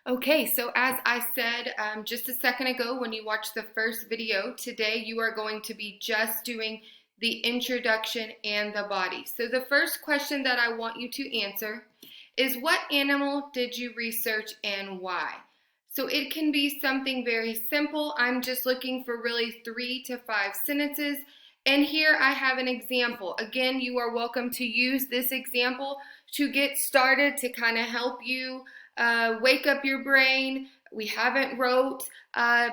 Okay, so as I said just a second ago when you watched the first video, today you are going to be just doing the introduction and the body. So the first question that I want you to answer is, what animal did you research and why? So it can be something very simple. I'm just looking for really 3 to 5 sentences. And here I have an example. Again, you are welcome to use this example to get started, to kind of help you wake up your brain. We haven't wrote a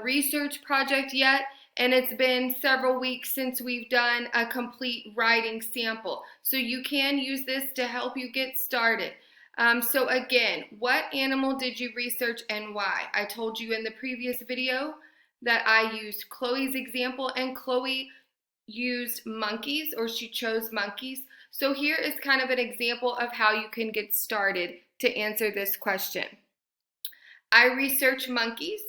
research project yet, and it's been several weeks since we've done a complete writing sample. So you can use this to help you get started. So again, what animal did you research and why? I told you in the previous video that I used Chloe's example, and Chloe used monkeys, or she chose monkeys. So here is kind of an example of how you can get started to answer this question. I research monkeys.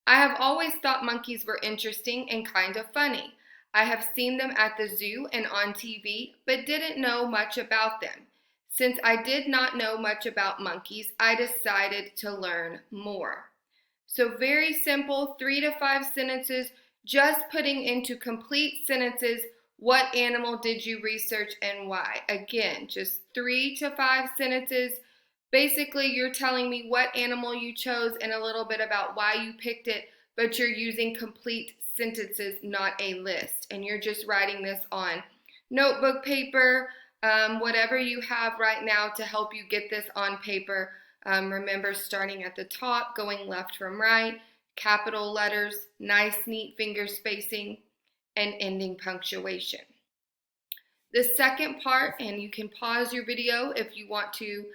I have always thought monkeys were interesting and kind of funny. I have seen them at the zoo and on TV, but didn't know much about them. Since I did not know much about monkeys, I decided to learn more. So very simple, 3 to 5 sentences, just putting into complete sentences, what animal did you research and why? Again, just 3 to 5 sentences. Basically, you're telling me what animal you chose and a little bit about why you picked it, but you're using complete sentences, not a list. And you're just writing this on notebook paper, whatever you have right now to help you get this on paper. Remember, starting at the top, going left from right, capital letters, nice, neat finger spacing, and ending punctuation. The second part, and you can pause your video if you want to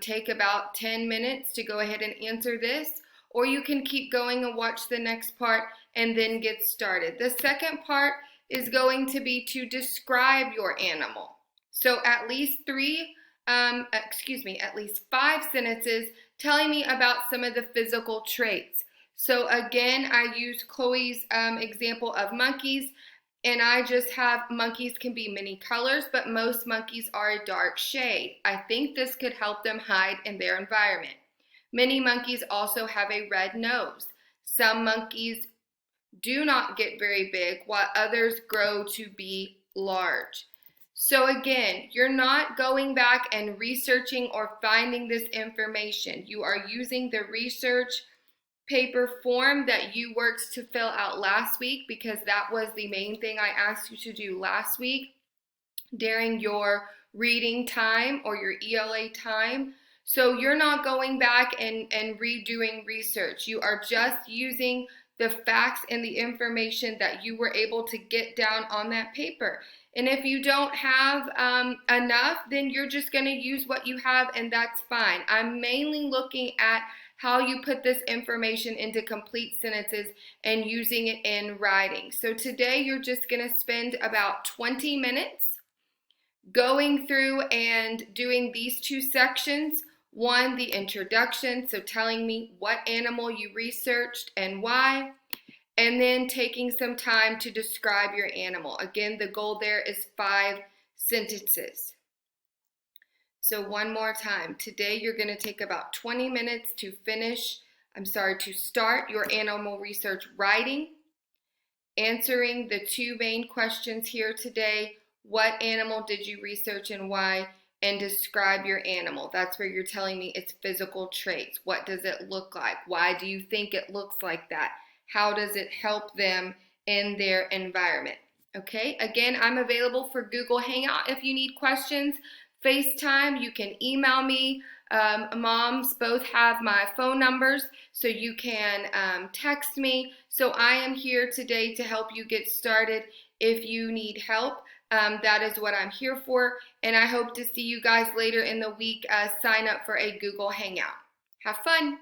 take about 10 minutes to go ahead and answer this, or you can keep going and watch the next part and then get started. The second part is going to be to describe your animal. So at least at least 5 sentences telling me about some of the physical traits. So again, I use Chloe's example of monkeys, and I just have monkeys can be many colors, but most monkeys are a dark shade. I think this could help them hide in their environment. Many monkeys also have a red nose. Some monkeys do not get very big, while others grow to be large. So again, you're not going back and researching or finding this information. You are using the research paper form that you worked to fill out last week, because that was the main thing I asked you to do last week during your reading time or your ELA time. So you're not going back and redoing research. You are just using the facts and the information that you were able to get down on that paper. And if you don't have enough, then you're just going to use what you have, and that's fine. I'm mainly looking at how you put this information into complete sentences and using it in writing. So today you're just going to spend about 20 minutes going through and doing these 2 sections. One, the introduction, so telling me what animal you researched and why, and then taking some time to describe your animal. Again, the goal there is 5 sentences. So one more time. Today you're going to take about 20 minutes to start your animal research writing, answering the 2 main questions here today. What animal did you research and why? And describe your animal. That's where you're telling me its physical traits. What does it look like? Why do you think it looks like that? How does it help them in their environment? Okay, again, I'm available for Google Hangout if you need questions. FaceTime, you can email me. Moms both have my phone numbers, so you can text me. So I am here today to help you get started if you need help. That is what I'm here for, and I hope to see you guys later in the week. Sign up for a Google Hangout. Have fun!